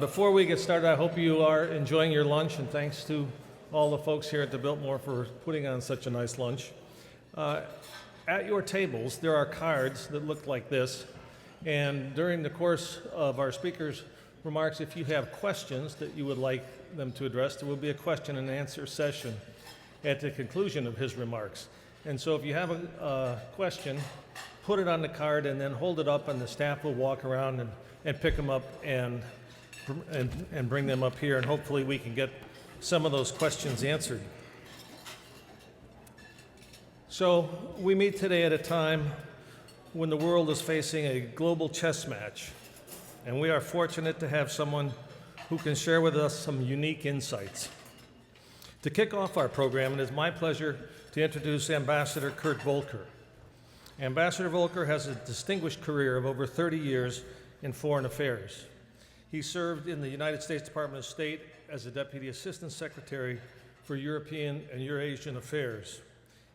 Before we get started, I hope you are enjoying your lunch, and thanks to all the folks here at the Biltmore for putting on such a nice lunch. At your tables, there are cards that look like this, and during the course of our speakers' remarks, if you have questions that you would like them to address, there will be a question and answer session at the conclusion of his remarks. And so if you have a question, put it on the card and then hold it up, and the staff will walk around and pick them up and bring them up here, and hopefully we can get some of those questions answered. So we meet today at a time when the world is facing a global chess match, and we are fortunate to have someone who can share with us some unique insights. To kick off our program, it is my pleasure to introduce Ambassador Kurt Volker. Ambassador Volker has a distinguished career of over 30 years in foreign affairs. He served in the United States Department of State as a Deputy Assistant Secretary for European and Eurasian Affairs.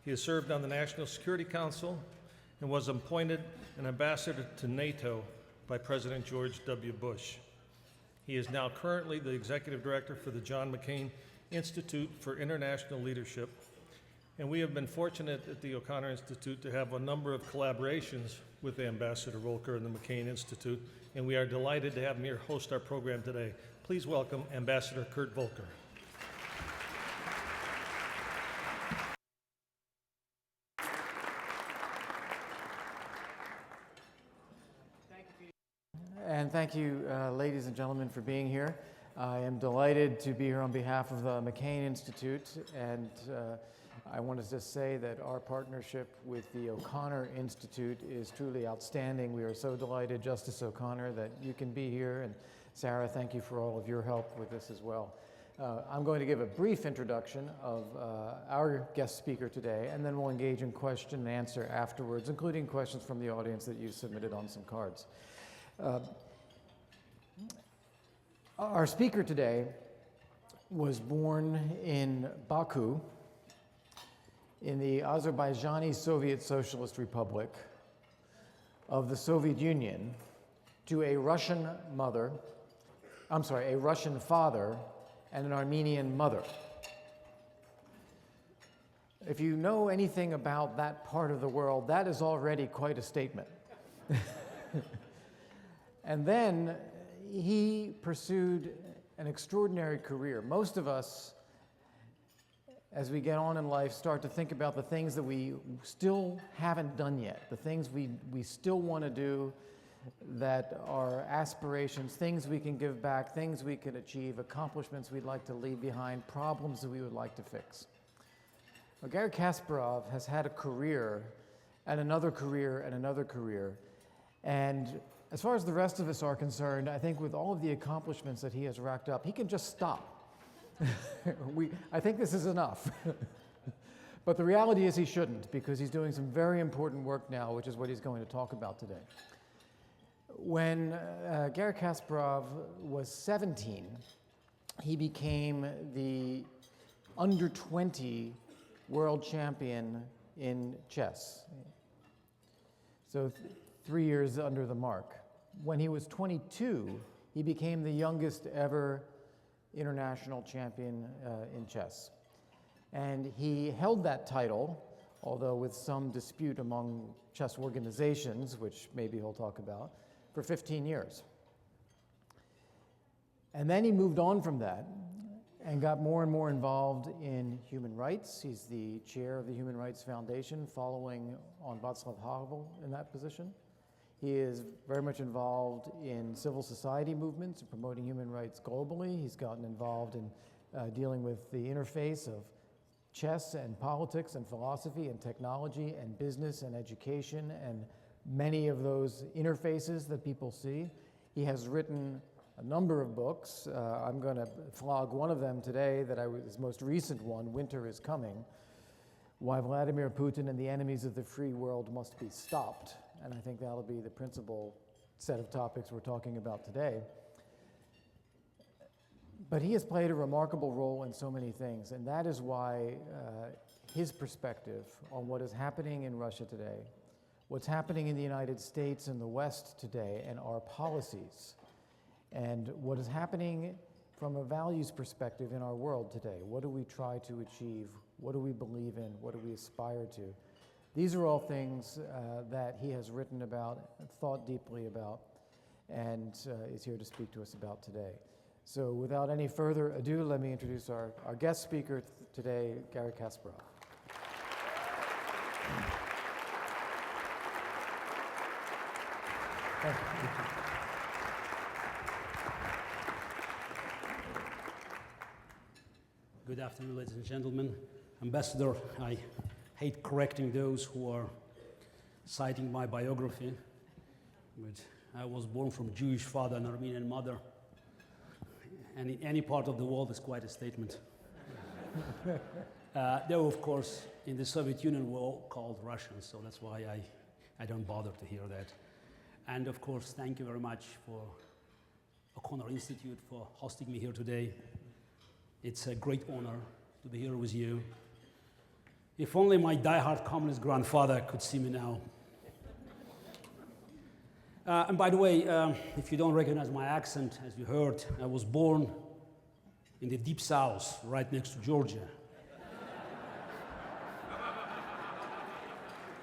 He has served on the National Security Council and was appointed an ambassador to NATO by President George W. Bush. He is now currently the Executive Director for the John McCain Institute for International Leadership, and we have been fortunate at the O'Connor Institute to have a number of collaborations with Ambassador Volker and the McCain Institute, and we are delighted to have him here host our program today. Please welcome Ambassador Kurt Volker. And thank you, ladies and gentlemen, for being here. I am delighted to be here on behalf of the McCain Institute, and I want to just say that our partnership with the O'Connor Institute is truly outstanding. We are so delighted, Justice O'Connor, that you can be here, and Sarah, thank you for all of your help with this as well. I'm going to give a brief introduction of our guest speaker today, and then we'll engage in question and answer afterwards, including questions from the audience that you submitted on some cards. Our speaker today was born in Baku, in the Azerbaijani Soviet Socialist Republic of the Soviet Union, to a Russian father and an Armenian mother. If you know anything about that part of the world, that is already quite a statement. And then he pursued an extraordinary career. Most of us, as we get on in life, start to think about the things that we still haven't done yet, the things we still want to do that are aspirations, things we can give back, things we can achieve, accomplishments we'd like to leave behind, problems that we would like to fix. Well, Garry Kasparov has had a career and another career and another career, and as far as the rest of us are concerned, I think with all of the accomplishments that he has racked up, he can just stop. I think this is enough. But the reality is he shouldn't, because he's doing some very important work now, which is what he's going to talk about today. When Garry Kasparov was 17, he became the under 20 world champion in chess. So 3 years under the mark. When he was 22, he became the youngest ever international champion in chess. And he held that title, although with some dispute among chess organizations, which maybe he'll talk about, for 15 years. And then he moved on from that and got more and more involved in human rights. He's the chair of the Human Rights Foundation, following on Václav Havel in that position. He is very much involved in civil society movements and promoting human rights globally. He's gotten involved in dealing with the interface of chess and politics and philosophy and technology and business and education and many of those interfaces that people see. He has written a number of books. I'm going to flog one of them today, his most recent one, Winter is Coming, Why Vladimir Putin and the Enemies of the Free World Must Be Stopped. And I think that'll be the principal set of topics we're talking about today. But he has played a remarkable role in so many things, and that is why his perspective on what is happening in Russia today, what's happening in the United States and the West today, and our policies, and what is happening from a values perspective in our world today. What do we try to achieve? What do we believe in? What do we aspire to? These are all things that he has written about, thought deeply about, and is here to speak to us about today. So without any further ado, let me introduce our guest speaker today, Garry Kasparov. Thank you. Good afternoon, ladies and gentlemen. Ambassador, I hate correcting those who are citing my biography, but I was born from Jewish father and Armenian mother, and in any part of the world is quite a statement. Though, of course, in the Soviet Union we're all called Russians, so that's why I don't bother to hear that. And of course, thank you very much for McCain Institute for hosting me here today. It's a great honor to be here with you. If only my die-hard communist grandfather could see me now. And by the way, if you don't recognize my accent, as you heard, I was born in the deep south, right next to Georgia.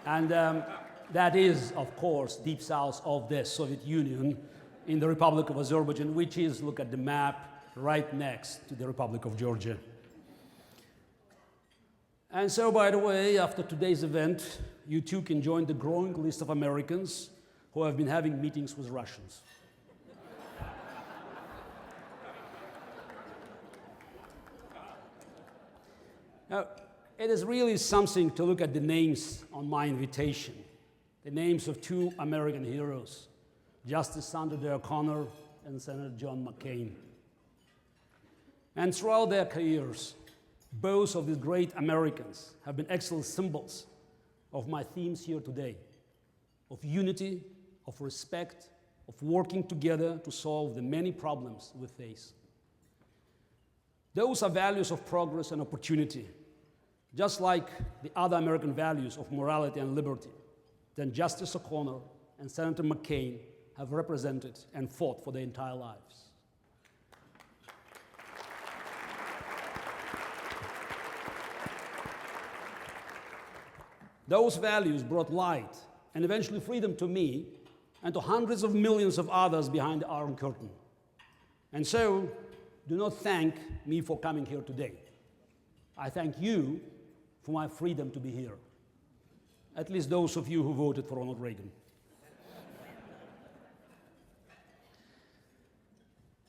And that is, of course, deep south of the Soviet Union in the Republic of Azerbaijan, which is, look at the map, right next to the Republic of Georgia. And so, by the way, after today's event, you too can join the growing list of Americans who have been having meetings with Russians. Now, it is really something to look at the names on my invitation. The names of two American heroes, Justice Sandra O'Connor and Senator John McCain. And throughout their careers, both of these great Americans have been excellent symbols of my themes here today, of unity, of respect, of working together to solve the many problems we face. Those are values of progress and opportunity, just like the other American values of morality and liberty that Justice O'Connor and Senator McCain have represented and fought for their entire lives. Those values brought light and eventually freedom to me and to hundreds of millions of others behind the Iron Curtain. And so, do not thank me for coming here today. I thank you for my freedom to be here. At least those of you who voted for Ronald Reagan.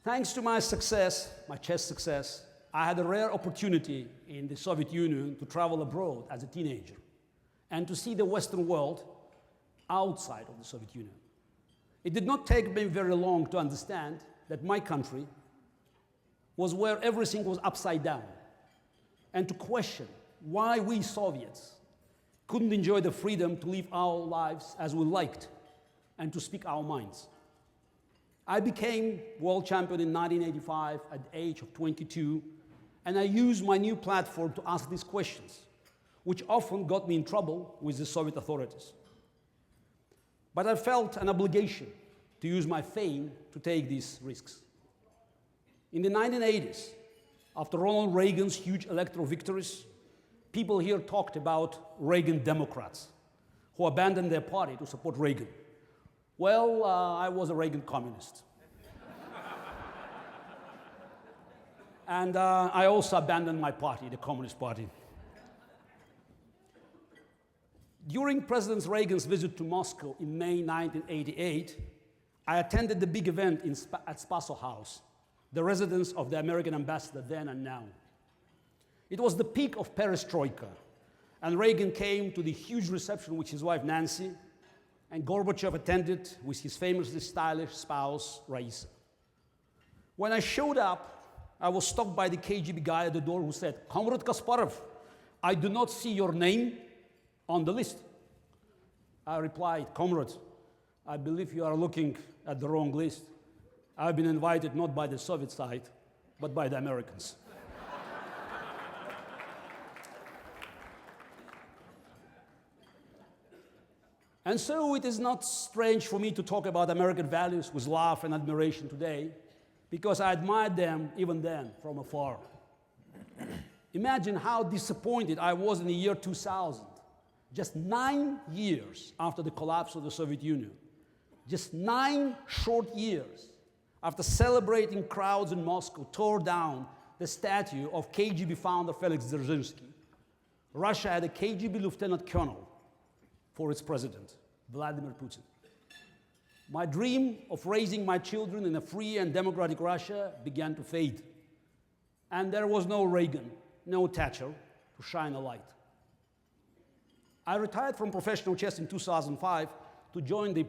Thanks to my success, my chess success, I had a rare opportunity in the Soviet Union to travel abroad as a teenager and to see the Western world outside of the Soviet Union. It did not take me very long to understand that my country was where everything was upside down, and to question why we Soviets couldn't enjoy the freedom to live our lives as we liked and to speak our minds. I became world champion in 1985 at the age of 22, and I used my new platform to ask these questions, which often got me in trouble with the Soviet authorities. But I felt an obligation to use my fame to take these risks. In the 1980s, after Ronald Reagan's huge electoral victories, people here talked about Reagan Democrats who abandoned their party to support Reagan. Well, I was a Reagan communist. And I also abandoned my party, the Communist Party. During President Reagan's visit to Moscow in May 1988, I attended the big event at Spaso House, the residence of the American ambassador then and now. It was the peak of perestroika, and Reagan came to the huge reception with his wife Nancy, and Gorbachev attended with his famously stylish spouse, Raisa. When I showed up, I was stopped by the KGB guy at the door who said, "Comrade Kasparov, I do not see your name on the list." I replied, "Comrade, I believe you are looking at the wrong list. I've been invited not by the Soviet side, but by the Americans." And so it is not strange for me to talk about American values with love and admiration today, because I admired them even then from afar. Imagine how disappointed I was in the year 2000, just 9 years after the collapse of the Soviet Union. Just 9 short years after celebrating crowds in Moscow tore down the statue of KGB founder Felix Dzerzhinsky. Russia had a KGB lieutenant colonel for its president, Vladimir Putin. My dream of raising my children in a free and democratic Russia began to fade. And there was no Reagan, no Thatcher to shine a light. I retired from professional chess in 2005 to join the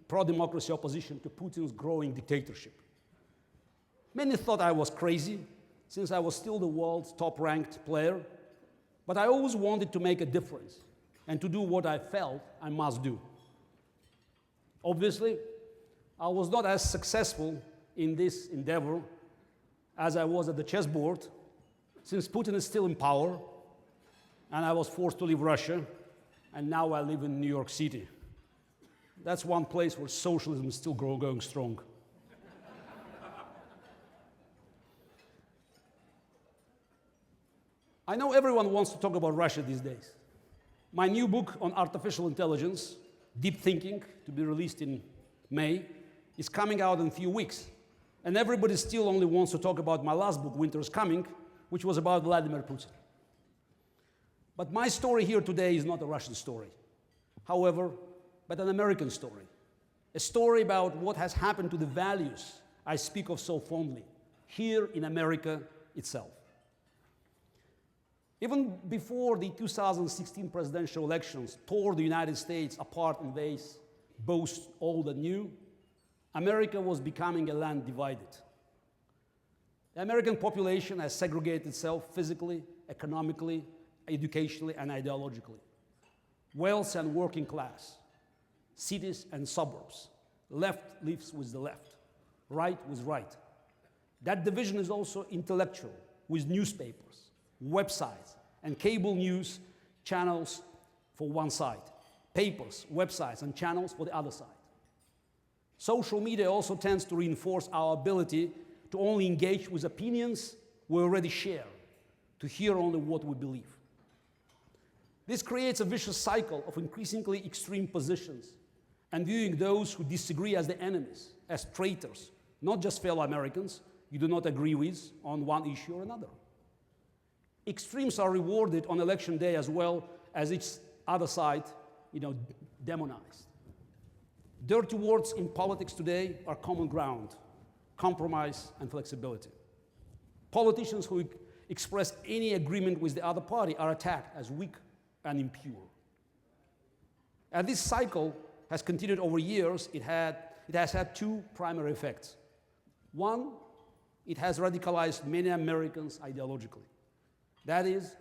pro-democracy opposition to Putin's growing dictatorship. Many thought I was crazy, since I was still the world's top-ranked player, but I always wanted to make a difference and to do what I felt I must do. Obviously, I was not as successful in this endeavor as I was at the chessboard, since Putin is still in power, and I was forced to leave Russia, and now I live in New York City. That's one place where socialism is still going strong. I know everyone wants to talk about Russia these days. My new book on artificial intelligence, Deep Thinking, to be released in May, is coming out in a few weeks. And everybody still only wants to talk about my last book, Winter is Coming, which was about Vladimir Putin. But my story here today is not a Russian story, however, but an American story. A story about what has happened to the values I speak of so fondly, here in America itself. Even before the 2016 presidential elections tore the United States apart in ways both old and new, America was becoming a land divided. The American population has segregated itself physically, economically, educationally, and ideologically. Wealth and working class, cities and suburbs, left lives with the left, right with right. That division is also intellectual, with newspapers, websites, and cable news channels for one side, papers, websites, and channels for the other side. Social media also tends to reinforce our ability to only engage with opinions we already share, to hear only what we believe. This creates a vicious cycle of increasingly extreme positions and viewing those who disagree as the enemies, as traitors, not just fellow Americans you do not agree with on one issue or another. Extremes are rewarded on election day as well as each other side, demonized. Dirty words in politics today are common ground, compromise and flexibility. Politicians who express any agreement with the other party are attacked as weak and impure. And this cycle has continued over years. It has had two primary effects. One, it has radicalized many Americans ideologically. That is,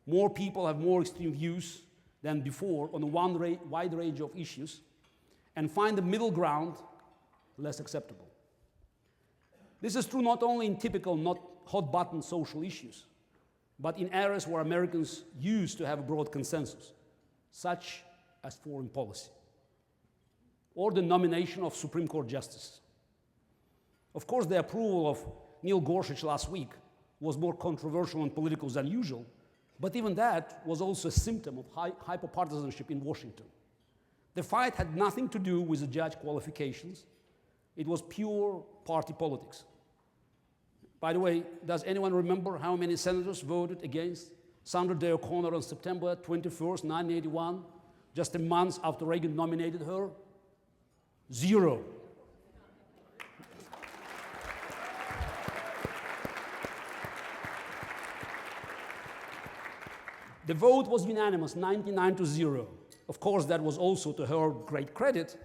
more people have more extreme views than before on a wide range of issues and find the middle ground less acceptable. This is true not only in typical, not hot-button social issues, but in areas where Americans used to have a broad consensus, such as foreign policy, or the nomination of Supreme Court justices. Of course, the approval of Neil Gorsuch last week was more controversial and political than usual, but even that was also a symptom of hyperpartisanship in Washington. The fight had nothing to do with the judge qualifications. It was pure party politics. By the way, does anyone remember how many senators voted against Sandra Day O'Connor on September 21st, 1981, just a month after Reagan nominated her? 0. The vote was unanimous, 99-0. Of course, that was also to her great credit,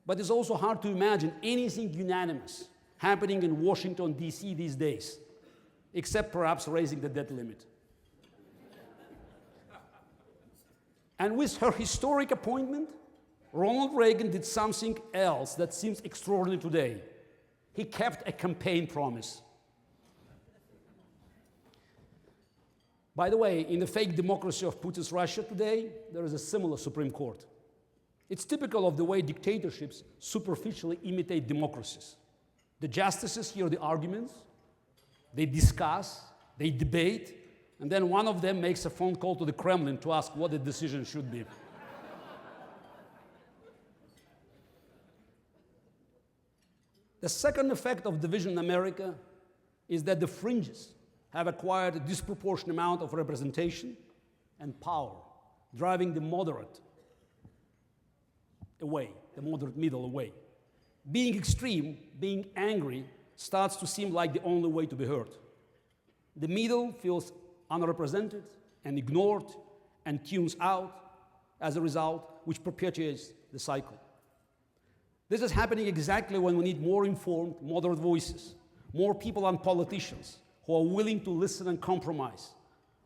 but it's also hard to imagine anything unanimous happening in Washington, D.C. these days, except perhaps raising the debt limit. And with her historic appointment, Ronald Reagan did something else that seems extraordinary today. He kept a campaign promise. By the way, in the fake democracy of Putin's Russia today, there is a similar Supreme Court. It's typical of the way dictatorships superficially imitate democracies. The justices hear the arguments, they discuss, they debate, and then one of them makes a phone call to the Kremlin to ask what the decision should be. The second effect of division in America is that the fringes have acquired a disproportionate amount of representation and power, driving the moderate away, the moderate middle away. Being extreme, being angry, starts to seem like the only way to be heard. The middle feels unrepresented and ignored and tunes out as a result, which perpetuates the cycle. This is happening exactly when we need more informed, moderate voices, more people and politicians who are willing to listen and compromise,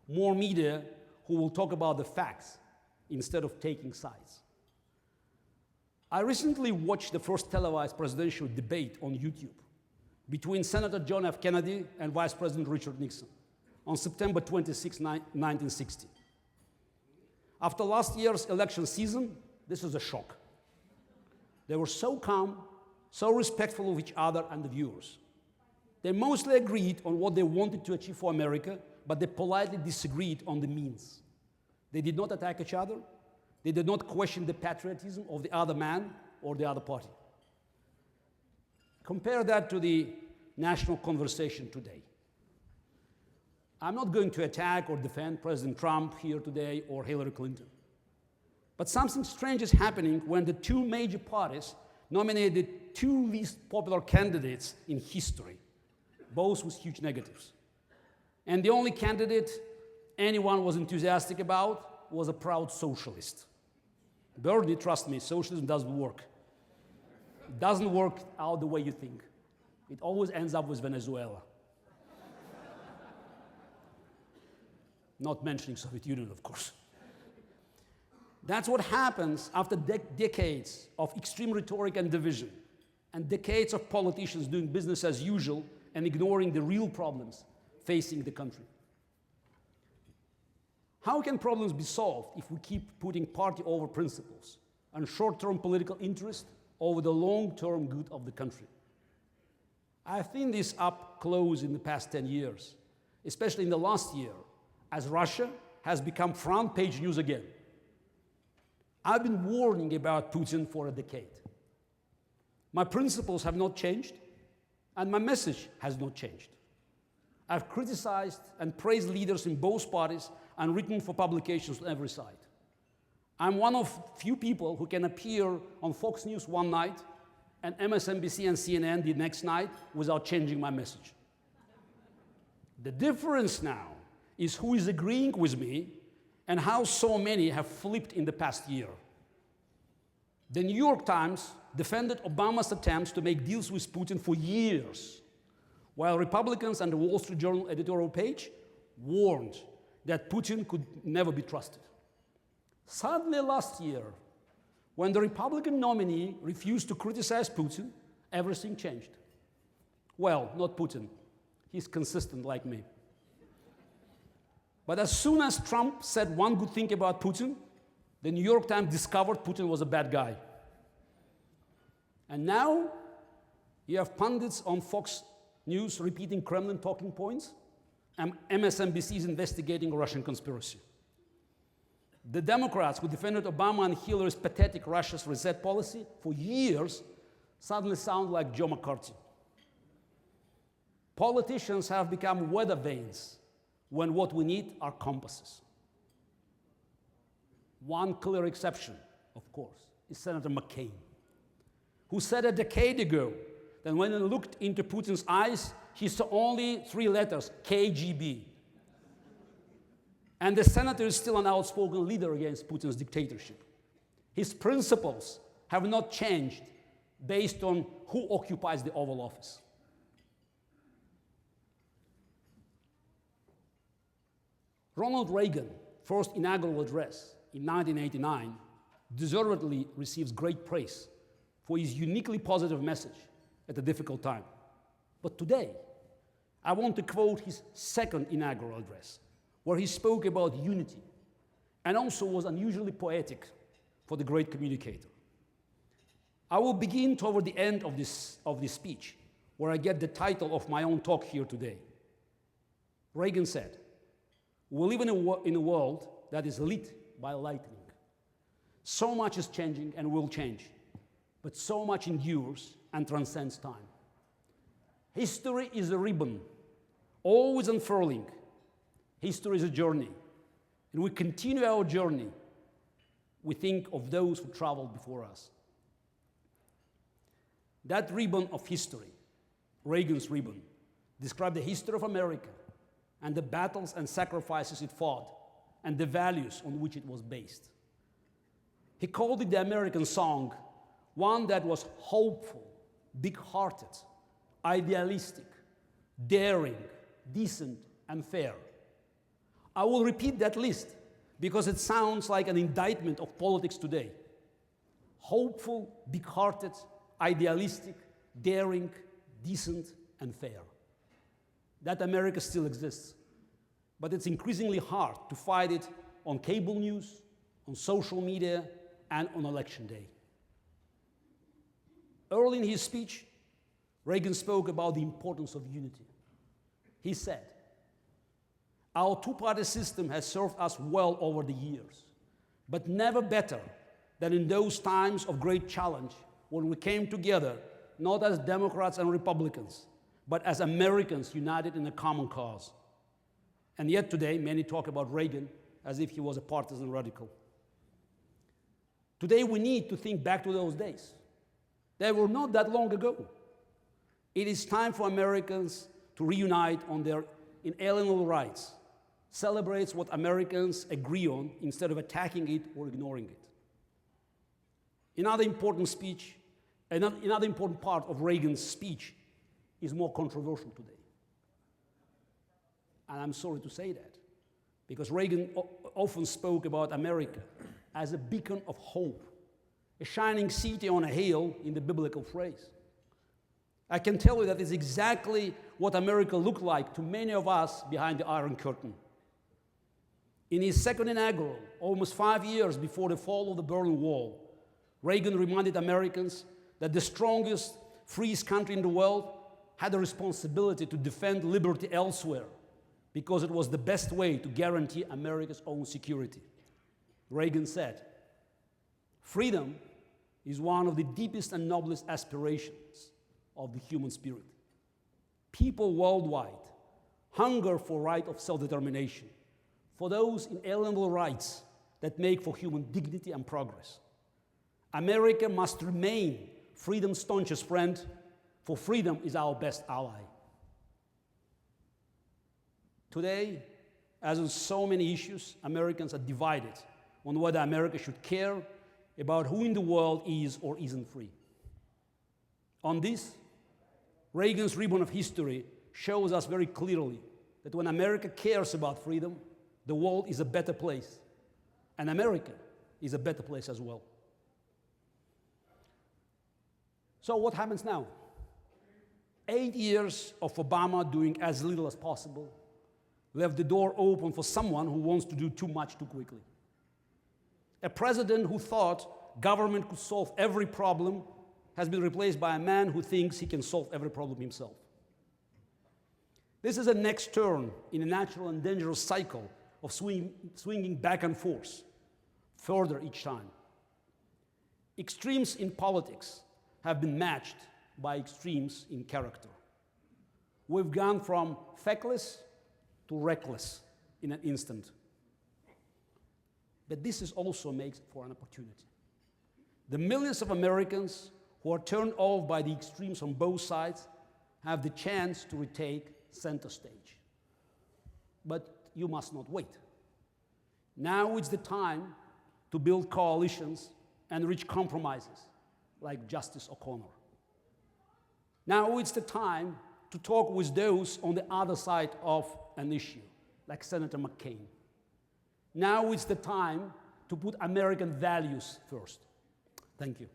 more media who will talk about the facts instead of taking sides. I recently watched the first televised presidential debate on YouTube between Senator John F. Kennedy and Vice President Richard Nixon on September 26, 1960. After last year's election season, this was a shock. They were so calm, so respectful of each other and the viewers. They mostly agreed on what they wanted to achieve for America, but they politely disagreed on the means. They did not attack each other. They did not question the patriotism of the other man or the other party. Compare that to the national conversation today. I'm not going to attack or defend President Trump here today or Hillary Clinton. But something strange is happening when the two major parties nominated the two least popular candidates in history, both with huge negatives. And the only candidate anyone was enthusiastic about was a proud socialist. Bernie, trust me, socialism doesn't work. It doesn't work out the way you think. It always ends up with Venezuela. Not mentioning Soviet Union, of course. That's what happens after decades of extreme rhetoric and division, and decades of politicians doing business as usual and ignoring the real problems facing the country. How can problems be solved if we keep putting party over principles and short-term political interest over the long-term good of the country? I've seen this up close in the past 10 years, especially in the last year, as Russia has become front-page news again. I've been warning about Putin for a decade. My principles have not changed, and my message has not changed. I've criticized and praised leaders in both parties and written for publications on every side. I'm one of few people who can appear on Fox News one night and MSNBC and CNN the next night without changing my message. The difference now is who is agreeing with me and how so many have flipped in the past year. The New York Times defended Obama's attempts to make deals with Putin for years, while Republicans and the Wall Street Journal editorial page warned that Putin could never be trusted. Suddenly last year, when the Republican nominee refused to criticize Putin, everything changed. Well, not Putin. He's consistent like me. But as soon as Trump said one good thing about Putin, the New York Times discovered Putin was a bad guy. And now you have pundits on Fox News repeating Kremlin talking points, and MSNBC is investigating a Russian conspiracy. The Democrats who defended Obama and Hillary's pathetic Russia's reset policy for years suddenly sound like Joe McCarthy. Politicians have become weather vanes when what we need are compasses. One clear exception, of course, is Senator McCain, who said a decade ago that when he looked into Putin's eyes, he saw only 3 letters, KGB. And the senator is still an outspoken leader against Putin's dictatorship. His principles have not changed based on who occupies the Oval Office. Ronald Reagan's first inaugural address in 1989 deservedly receives great praise for his uniquely positive message at a difficult time. But today, I want to quote his second inaugural address, where he spoke about unity and also was unusually poetic for the great communicator. I will begin toward the end of this speech where I get the title of my own talk here today. Reagan said, "We live in a world that is lit by lightning. So much is changing and will change, but so much endures and transcends time. History is a ribbon, always unfurling. History is a journey, and we continue our journey. We think of those who traveled before us." That ribbon of history, Reagan's ribbon, described the history of America and the battles and sacrifices it fought and the values on which it was based. He called it the American song, one that was hopeful, big-hearted, idealistic, daring, decent, and fair. I will repeat that list because it sounds like an indictment of politics today. Hopeful, big-hearted, idealistic, daring, decent, and fair. That America still exists, but it's increasingly hard to fight it on cable news, on social media, and on election day. Early in his speech, Reagan spoke about the importance of unity. He said, "Our two-party system has served us well over the years, but never better than in those times of great challenge when we came together not as Democrats and Republicans, but as Americans united in a common cause." And yet today, many talk about Reagan as if he was a partisan radical. Today, we need to think back to those days. They were not that long ago. It is time for Americans to reunite on their inalienable rights, celebrate what Americans agree on instead of attacking it or ignoring it. Another important part of Reagan's speech is more controversial today. And I'm sorry to say that, because Reagan often spoke about America as a beacon of hope, a shining city on a hill in the biblical phrase. I can tell you that is exactly what America looked like to many of us behind the Iron Curtain. In his second inaugural, almost 5 years before the fall of the Berlin Wall, Reagan reminded Americans that the strongest, freest country in the world had a responsibility to defend liberty elsewhere because it was the best way to guarantee America's own security. Reagan said, "Freedom is one of the deepest and noblest aspirations of the human spirit. People worldwide hunger for right of self-determination, for those inalienable rights that make for human dignity and progress. America must remain freedom's staunchest friend, for freedom is our best ally." Today, as on so many issues, Americans are divided on whether America should care about who in the world is or isn't free. On this, Reagan's ribbon of history shows us very clearly that when America cares about freedom, the world is a better place, and America is a better place as well. So what happens now? 8 years of Obama doing as little as possible left the door open for someone who wants to do too much too quickly. A president who thought government could solve every problem has been replaced by a man who thinks he can solve every problem himself. This is a next turn in a natural and dangerous cycle of swinging back and forth, further each time. Extremes in politics have been matched by extremes in character. We've gone from feckless to reckless in an instant. But this also makes for an opportunity. The millions of Americans who are turned off by the extremes on both sides have the chance to retake center stage. But you must not wait. Now is the time to build coalitions and reach compromises like Justice O'Connor. Now it's the time to talk with those on the other side of an issue, like Senator McCain. Now it's the time to put American values first. Thank you.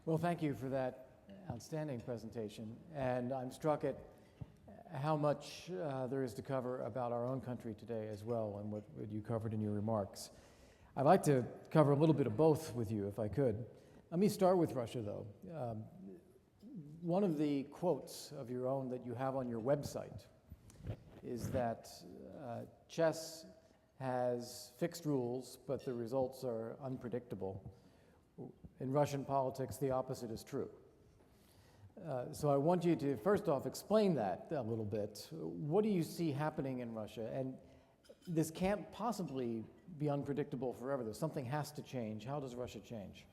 Well, thank you for that outstanding presentation. And I'm struck at how much there is to cover about our own country today as well, and what you covered in your remarks. I'd like to cover a little bit of both with you, if I could. Let me start with Russia, though. One of the quotes of your own that you have on your website is that chess has fixed rules, but the results are unpredictable. In Russian politics, the opposite is true. So I want you to, first off, explain that a little bit. What do you see happening in Russia? And this can't possibly be unpredictable forever. There's something has to change. How does Russia change?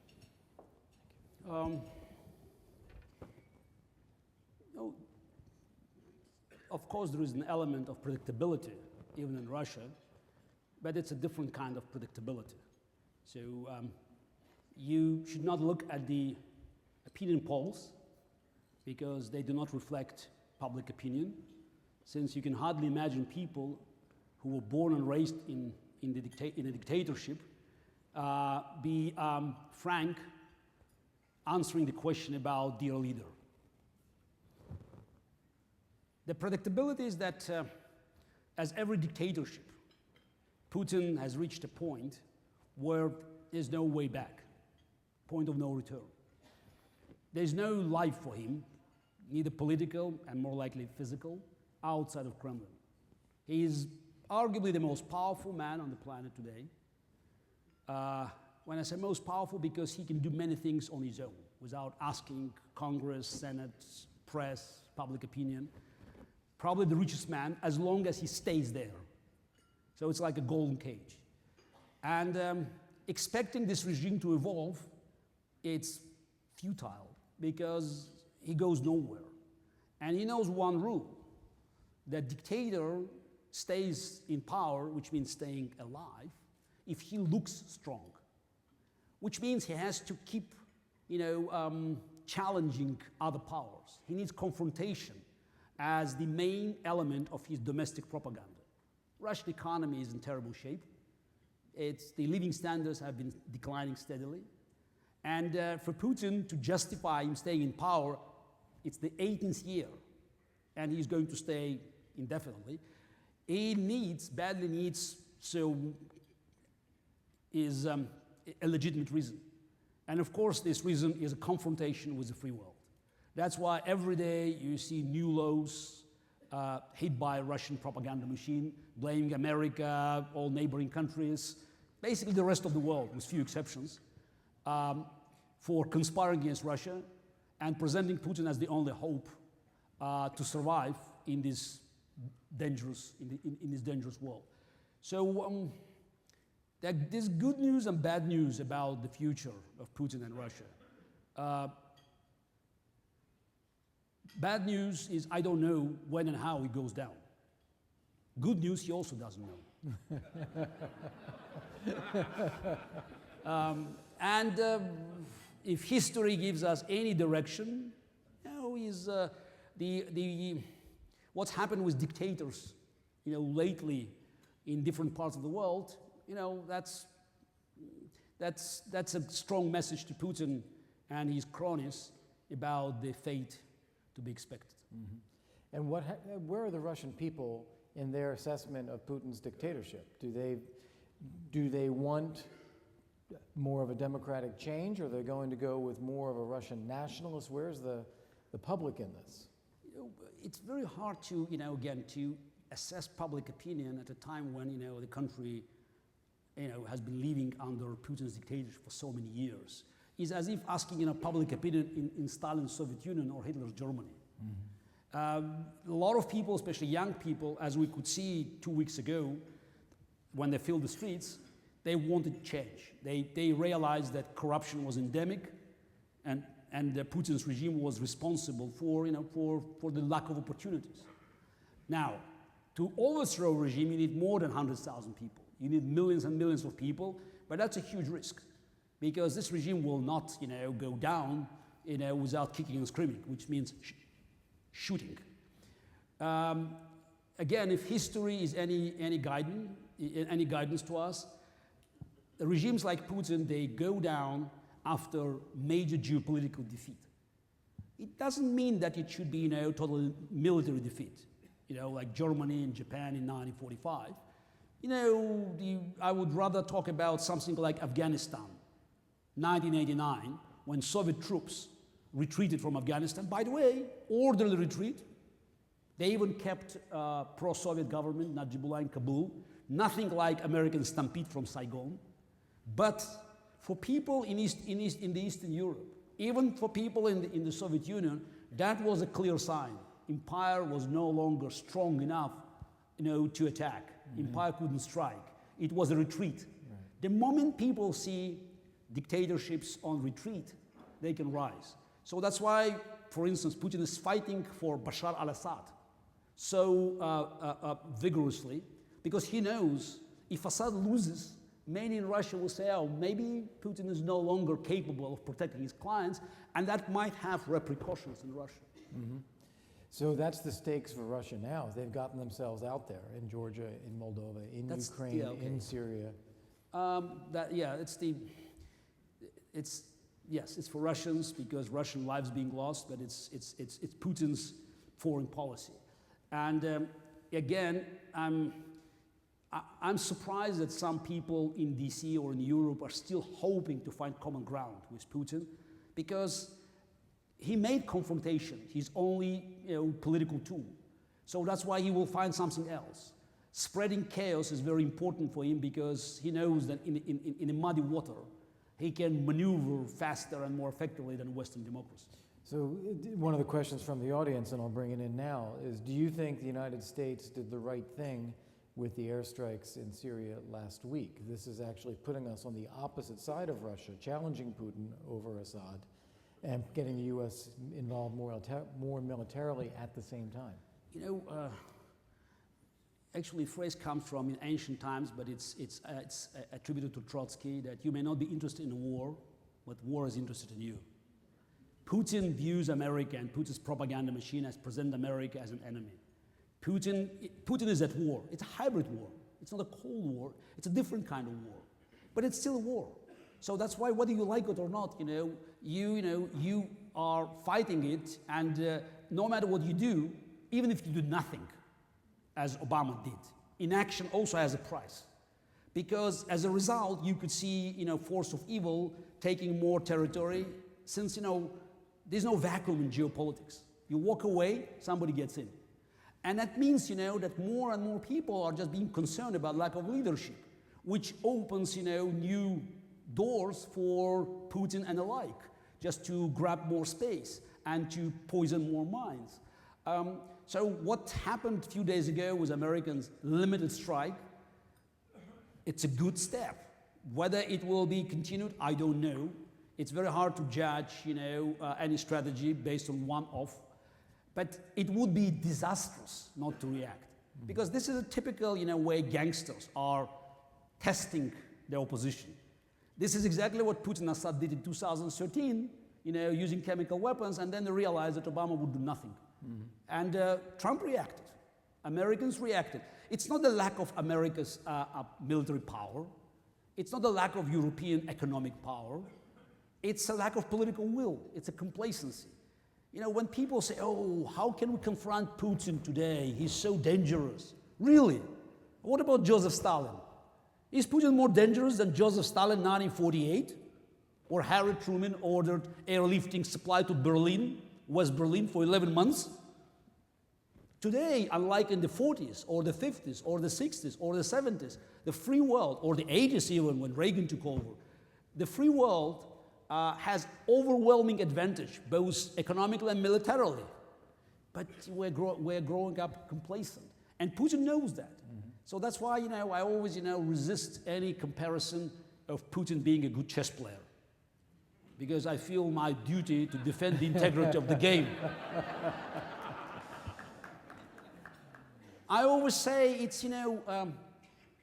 Of course, there is an element of predictability, even in Russia, but it's a different kind of predictability. So you should not look at the opinion polls, because they do not reflect public opinion, since you can hardly imagine people who were born and raised in a dictatorship be frank, answering the question about their leader. The predictability is that, as every dictatorship, Putin has reached a point where there's no way back, point of no return. There's no life for him, neither political and more likely physical, outside of Kremlin. He is arguably the most powerful man on the planet today. When I say most powerful, because he can do many things on his own without asking Congress, Senate, press, public opinion. Probably the richest man, as long as he stays there. So it's like a golden cage. And expecting this regime to evolve, it's futile, because he goes nowhere. And he knows one rule: that dictator stays in power, which means staying alive, if he looks strong, which means he has to keep, challenging other powers. He needs confrontation as the main element of his domestic propaganda. Russian economy is in terrible shape. The living standards have been declining steadily. And for Putin to justify him staying in power, it's the 18th year, and he's going to stay indefinitely. He badly needs, is a legitimate reason. And of course, this reason is a confrontation with the free world. That's why every day you see new laws hit by a Russian propaganda machine, blaming America, all neighboring countries, basically the rest of the world, with few exceptions, for conspiring against Russia and presenting Putin as the only hope to survive in this dangerous world. So there's good news and bad news about the future of Putin and Russia. Bad news is I don't know when and how it goes down. Good news, he also doesn't know. If history gives us any direction, what's happened with dictators, lately in different parts of the world, that's a strong message to Putin and his cronies about the fate to be expected. Mm-hmm. And where are the Russian people in their assessment of Putin's dictatorship? Do they want more of a democratic change, or are they going to go with more of a Russian nationalist? Where's the public in this? It's very hard to, to assess public opinion at a time when, the country, has been living under Putin's dictatorship for so many years. It's as if asking, public opinion in Stalin's Soviet Union or Hitler's Germany. Mm-hmm. A lot of people, especially young people, as we could see 2 weeks ago, when they filled the streets, they wanted change. They realized that corruption was endemic, and Putin's regime was responsible for the lack of opportunities. Now, to overthrow a regime, you need more than 100,000 people. You need millions and millions of people, but that's a huge risk, because this regime will not, go down, without kicking and screaming, which means shooting. Again, if history is any guidance to us, regimes like Putin, they go down after major geopolitical defeat. It doesn't mean that it should be, total military defeat. like Germany and Japan in 1945. I would rather talk about something like Afghanistan, 1989, when Soviet troops retreated from Afghanistan. By the way, orderly retreat. They even kept pro-Soviet government, Najibullah in Kabul. Nothing like American stampede from Saigon. But for people in the Eastern Europe, even for people in the Soviet Union, that was a clear sign. Empire was no longer strong enough, to attack. Empire couldn't strike. It was a retreat. Right. The moment people see dictatorships on retreat, they can rise. So that's why, for instance, Putin is fighting for Bashar al-Assad so vigorously, because he knows if Assad loses, many in Russia will say, oh, maybe Putin is no longer capable of protecting his clients, and that might have repercussions in Russia. Mm-hmm. So that's the stakes for Russia now. They've gotten themselves out there in Georgia, in Moldova, in Ukraine, in Syria. It's for Russians because Russian lives being lost, but it's Putin's foreign policy. And again, I'm surprised that some people in DC or in Europe are still hoping to find common ground with Putin, because he made confrontation his only political tool. So that's why he will find something else. Spreading chaos is very important for him because he knows that in a muddy water, he can maneuver faster and more effectively than Western democracy. So one of the questions from the audience, and I'll bring it in now, is do you think the United States did the right thing with the airstrikes in Syria last week? This is actually putting us on the opposite side of Russia, challenging Putin over Assad, and getting the U.S. involved more militarily at the same time. Actually, a phrase comes from in ancient times, but it's attributed to Trotsky, that you may not be interested in a war, but war is interested in you. Putin views America and Putin's propaganda machine as present America as an enemy. Putin is at war. It's a hybrid war. It's not a Cold War. It's a different kind of war, but it's still a war. So that's why, whether you like it or not, you are fighting it, and no matter what you do, even if you do nothing, as Obama did, inaction also has a price, because as a result, you could see, force of evil taking more territory, since there's no vacuum in geopolitics. You walk away, somebody gets in, and that means that more and more people are just being concerned about lack of leadership, which opens new doors for Putin and the like, just to grab more space and to poison more minds. So what happened a few days ago with Americans' limited strike, it's a good step. Whether it will be continued, I don't know. It's very hard to judge, any strategy based on one-off, but it would be disastrous not to react, because this is a typical, way gangsters are testing the opposition. This is exactly what Putin and Assad did in 2013, using chemical weapons, and then they realized that Obama would do nothing. Mm-hmm. And Trump reacted. Americans reacted. It's not the lack of America's military power. It's not the lack of European economic power. It's a lack of political will. It's a complacency. When people say, oh, how can we confront Putin today? He's so dangerous. Really? What about Joseph Stalin? Is Putin more dangerous than Joseph Stalin in 1948? Or Harry Truman ordered airlifting supply to Berlin, West Berlin, for 11 months? Today, unlike in the 40s, or the 50s, or the 60s, or the 70s, the free world, or the 80s even, when Reagan took over, the free world has overwhelming advantage, both economically and militarily. But we're growing up complacent. And Putin knows that. Mm-hmm. So that's why, I always, resist any comparison of Putin being a good chess player, because I feel my duty to defend the integrity of the game. I always say it's,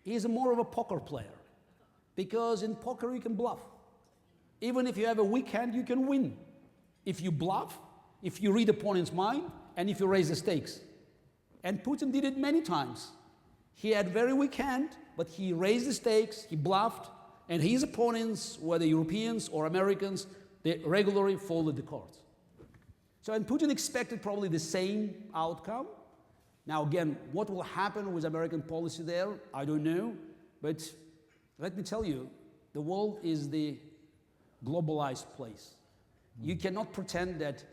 he's more of a poker player, because in poker you can bluff. Even if you have a weak hand, you can win. If you bluff, if you read opponent's mind, and if you raise the stakes. And Putin did it many times. He had very weak hand, but he raised the stakes, he bluffed, and his opponents, whether Europeans or Americans, they regularly folded the cards. So, and Putin expected probably the same outcome, Now again, what will happen with American policy there, I don't know, but let me tell you, the world is the globalized place. You cannot pretend that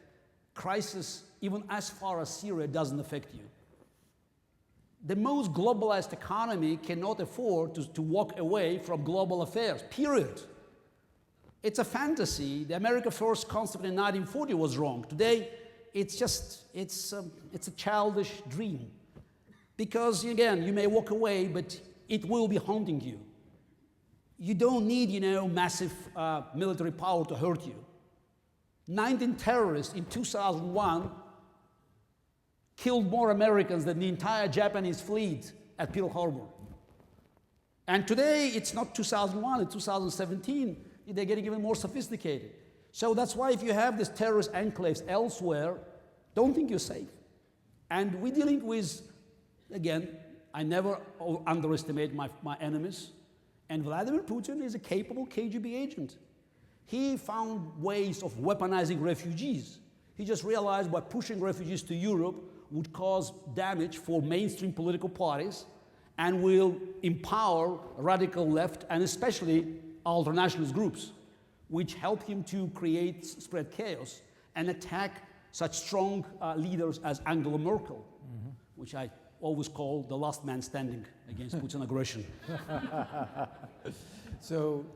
crisis, even as far as Syria, doesn't affect you. The most globalized economy cannot afford to walk away from global affairs, period. It's a fantasy. The America First concept in 1940 was wrong. Today, it's a childish dream. Because again, you may walk away, but it will be haunting you. You don't need, massive military power to hurt you. 19 terrorists in 2001 killed more Americans than the entire Japanese fleet at Pearl Harbor. And today, it's not 2001, it's 2017. They're getting even more sophisticated. So that's why if you have these terrorist enclaves elsewhere, don't think you're safe. And we're dealing with, again, I never underestimate my enemies. And Vladimir Putin is a capable KGB agent. He found ways of weaponizing refugees. He just realized by pushing refugees to Europe would cause damage for mainstream political parties and will empower radical left and especially ultranationalist groups, which help him to spread chaos and attack such strong leaders as Angela Merkel, which I always call the last man standing against Putin aggression. So,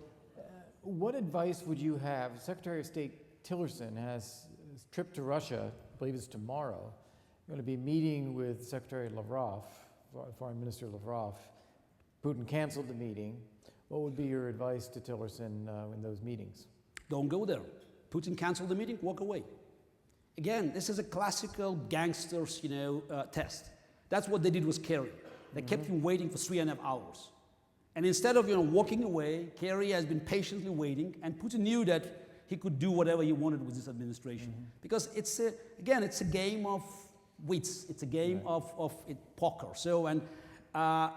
what advice would you have? Secretary of State Tillerson has his trip to Russia, I believe it's tomorrow, going to be meeting with Secretary Lavrov, Foreign Minister Lavrov. Putin canceled the meeting. What would be your advice to Tillerson in those meetings? Don't go there. Putin canceled the meeting, walk away. Again, this is a classical gangster's, test. That's what they did with Kerry. They kept him waiting for 3.5 hours. And instead of, walking away, Kerry has been patiently waiting, and Putin knew that he could do whatever he wanted with this administration. Because it's a game of wits. It's a game of poker. So, and I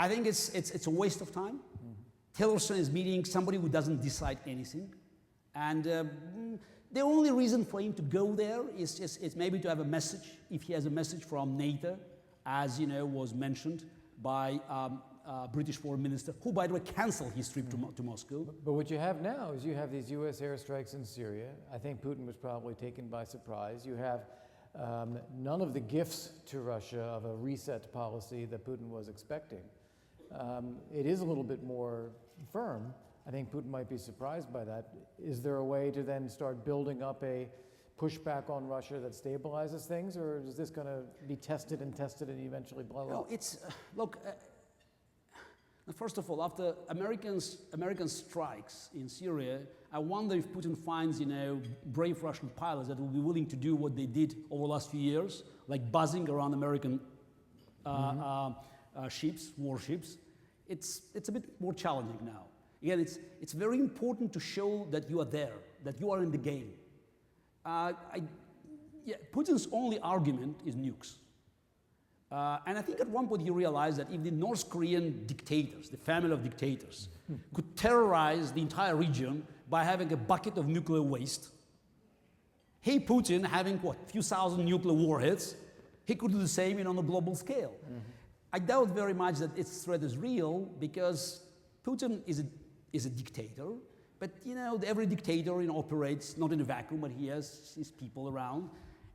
think it's a waste of time. Tillerson is meeting somebody who doesn't decide anything. And the only reason for him to go there is maybe to have a message, if he has a message from NATO, as was mentioned by British Foreign Minister, who, by the way, canceled his trip to Moscow. But what you have now is you have these U.S. airstrikes in Syria. I think Putin was probably taken by surprise. You have none of the gifts to Russia of a reset policy that Putin was expecting. It is a little bit more firm. I think Putin might be surprised by that. Is there a way to then start building up a pushback on Russia that stabilizes things, or is this going to be tested and eventually blow up? First of all, after American strikes in Syria, I wonder if Putin finds, brave Russian pilots that will be willing to do what they did over the last few years, like buzzing around American warships. It's a bit more challenging now. Again, it's very important to show that you are there, that you are in the game. Putin's only argument is nukes. And I think at one point he realized that if the North Korean dictators, the family of dictators, could terrorize the entire region by having a bucket of nuclear waste, Putin, having a few thousand nuclear warheads, he could do the same on a global scale. I doubt very much that its threat is real, because Putin is a dictator, but every dictator operates not in a vacuum, but he has his people around.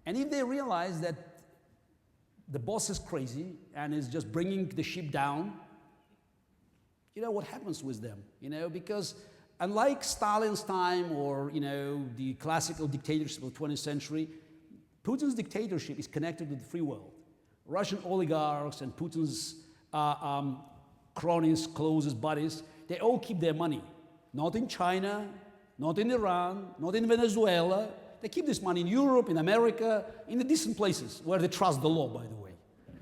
And if they realize that the boss is crazy and is just bringing the ship down, what happens with them? Because unlike Stalin's time or the classical dictatorship of the 20th century, Putin's dictatorship is connected to the free world. Russian oligarchs and Putin's cronies, closest buddies, they all keep their money. Not in China, not in Iran, not in Venezuela. They keep this money in Europe, in America, in the decent places where they trust the law, by the way.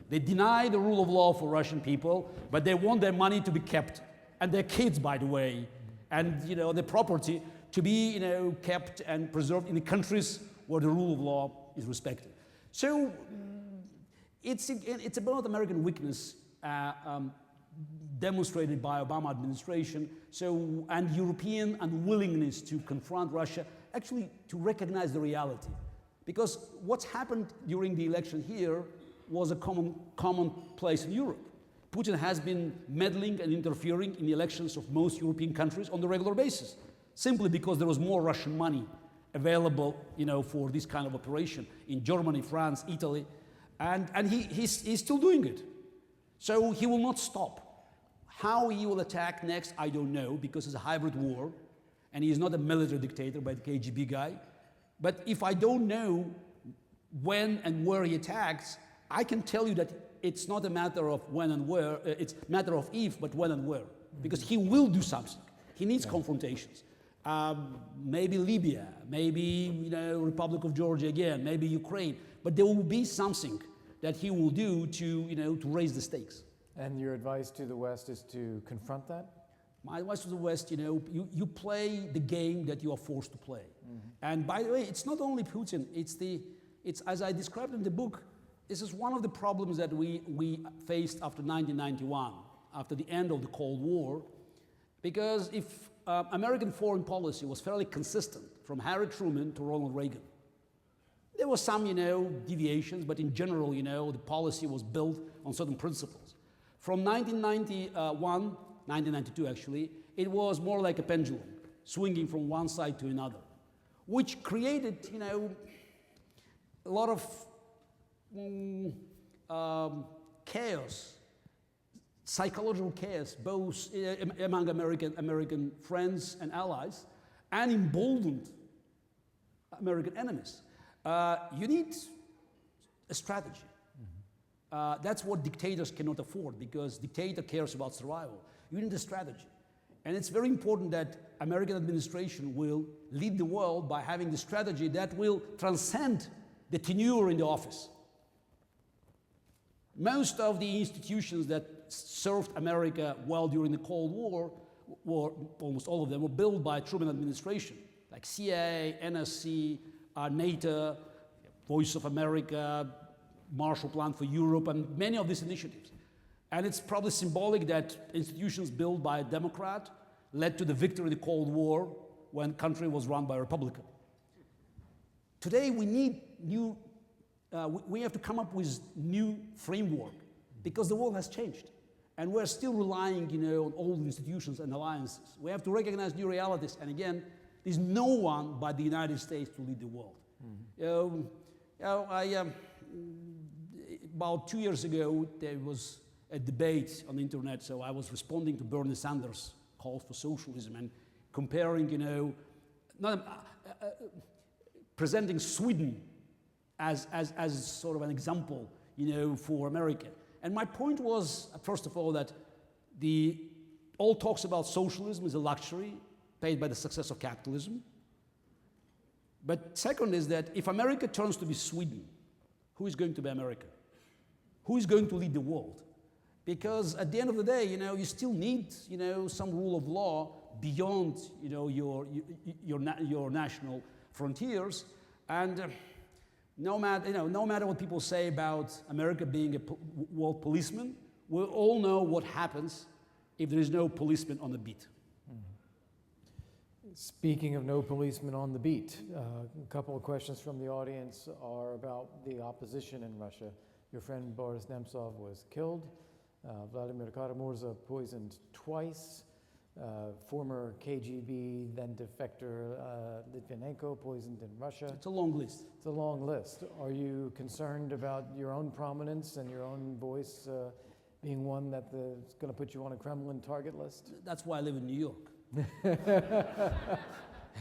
They deny the rule of law for Russian people, but they want their money to be kept, and their kids, by the way, and their property to be kept and preserved in the countries where the rule of law is respected. So it's about American weakness demonstrated by Obama administration, and European unwillingness to confront Russia, actually to recognize the reality. Because what's happened during the election here was a commonplace in Europe. Putin has been meddling and interfering in the elections of most European countries on a regular basis, simply because there was more Russian money available, for this kind of operation in Germany, France, Italy, and he's still doing it. So he will not stop. How he will attack next, I don't know, because it's a hybrid war, and he is not a military dictator by the KGB guy. But if I don't know when and where he attacks, I can tell you that it's not a matter of when and where, it's a matter of if, but when and where. Because he will do something. He needs confrontations. Maybe Libya, maybe Republic of Georgia again, maybe Ukraine. But there will be something that he will do to raise the stakes. And your advice to the West is to confront that? My advice to the West, you play the game that you are forced to play. And by the way, it's not only Putin, it's as I described in the book, this is one of the problems that we faced after 1991, after the end of the Cold War, because if American foreign policy was fairly consistent from Harry Truman to Ronald Reagan, there were some, deviations, but in general, the policy was built on certain principles. From 1992 actually, it was more like a pendulum, swinging from one side to another, which created, a lot of chaos, psychological chaos, both among American friends and allies, and emboldened American enemies. You need a strategy. That's what dictators cannot afford, because dictator cares about survival. You need a strategy. And it's very important that American administration will lead the world by having the strategy that will transcend the tenure in the office. Most of the institutions that served America well during the Cold War, almost all of them, were built by Truman administration, like CIA, NSC, NATO, Voice of America, Marshall Plan for Europe, and many of these initiatives. And it's probably symbolic that institutions built by a Democrat led to the victory in the Cold War when the country was run by a Republican. Today we need new, we have to come up with new framework because the world has changed. And we're still relying on old institutions and alliances. We have to recognize new realities. And again, there's no one but the United States to lead the world. About 2 years ago, there was a debate on the internet, so I was responding to Bernie Sanders' call for socialism and comparing, presenting Sweden as sort of an example, for America. And my point was, first of all, that all talks about socialism is a luxury paid by the success of capitalism. But second is that if America turns to be Sweden, who is going to be America? Who is going to lead the world? Because at the end of the day, you still need, some rule of law beyond, your national frontiers. And no matter what people say about America being a world policeman, we all know what happens if there is no policeman on the beat. Speaking of no policemen on the beat, a couple of questions from the audience are about the opposition in Russia. Your friend Boris Nemtsov was killed. Vladimir Kara-Murza poisoned twice. Former KGB, then defector Litvinenko poisoned in Russia. It's a long list. It's a long list. Are you concerned about your own prominence and your own voice being one that's going to put you on a Kremlin target list? That's why I live in New York.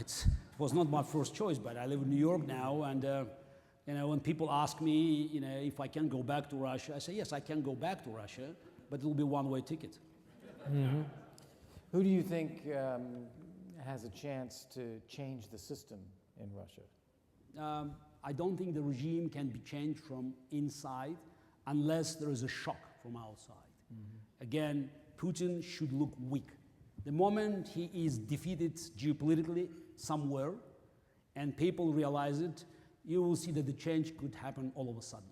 It was not my first choice, but I live in New York now, and when people ask me, if I can go back to Russia, I say yes, I can go back to Russia, but it will be a one-way ticket. Mm-hmm. Who do you think has a chance to change the system in Russia? I don't think the regime can be changed from inside unless there is a shock from outside. Mm-hmm. Again, Putin should look weak. The moment he is defeated geopolitically somewhere and people realize it, you will see that the change could happen all of a sudden.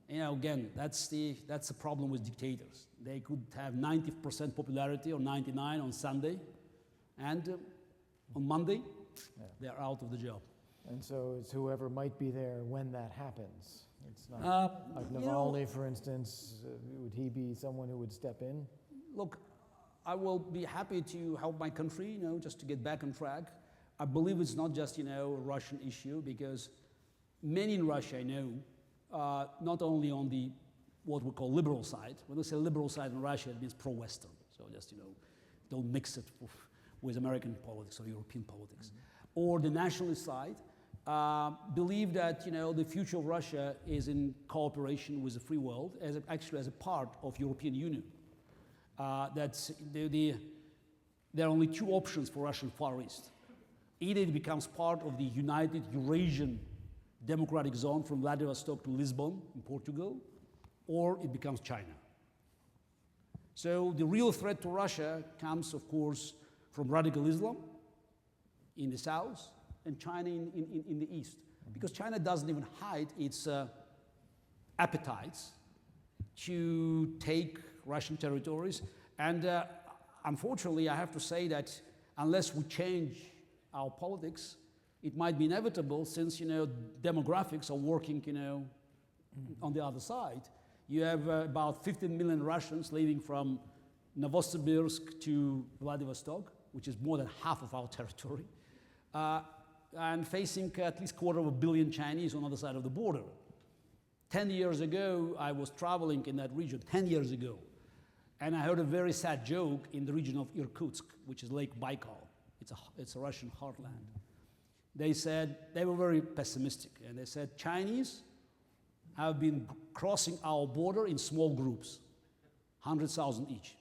Again, that's the problem with dictators. They could have 90% popularity or 99 on Sunday, and on Monday, they're out of the job. And so it's whoever might be there when that happens. It's not like you know, Navalny, for instance. Would he be someone who would step in? look, I will be happy to help my country, just to get back on track. I believe it's not just, a Russian issue, because many in Russia I know, not only on the what we call liberal side. When we say liberal side in Russia, it means pro-Western. So just, don't mix it with American politics or European politics. Or the nationalist side, believe that, the future of Russia is in cooperation with the free world, actually as a part of European Union. There are only two options for Russian Far East. Either it becomes part of the United Eurasian Democratic Zone from Vladivostok to Lisbon in Portugal, or it becomes China. So the real threat to Russia comes, of course, from radical Islam in the south and China in the east. Because China doesn't even hide its appetites to take Russian territories. And unfortunately, I have to say that unless we change our politics, it might be inevitable, since, demographics are working, on the other side. You have about 15 million Russians living from Novosibirsk to Vladivostok, which is more than half of our territory, and facing at least 250 million Chinese on the other side of the border. 10 years ago, I was traveling in that region, 10 years ago, and I heard a very sad joke in the region of Irkutsk, which is Lake Baikal. It's a Russian heartland. They were very pessimistic, and they said, Chinese have been crossing our border in small groups, 100,000 each.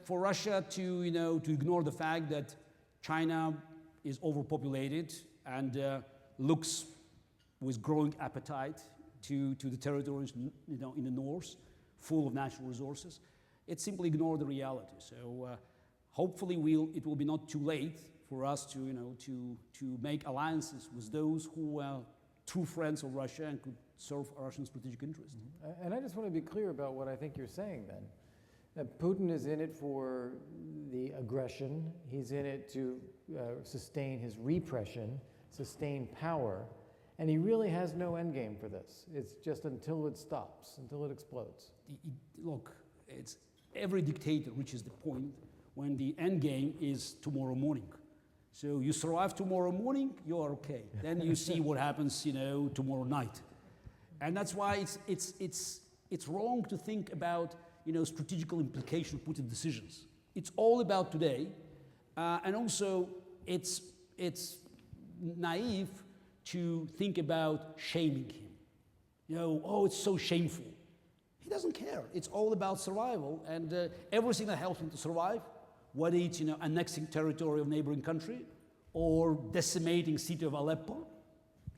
For Russia to ignore the fact that China is overpopulated and looks with growing appetite to the territories in the north, full of natural resources, it simply ignored the reality. So hopefully it will be not too late for us to make alliances with those who are true friends of Russia and could serve Russian strategic interests. And I just want to be clear about what I think you're saying then. That Putin is in it for the aggression. He's in it to sustain his repression, sustain power, and he really has no end game for this. It's just until it stops, until it explodes. Look, every dictator reaches the point when the end game is tomorrow morning. So you survive tomorrow morning, you are okay. Then you see what happens, tomorrow night. And that's why it's wrong to think about, strategical implication of Putin's decisions. It's all about today, and also it's naive to think about shaming him. It's so shameful. He doesn't care. It's all about survival, and everything that helps him to survive, whether it's annexing territory of neighboring country or decimating city of Aleppo,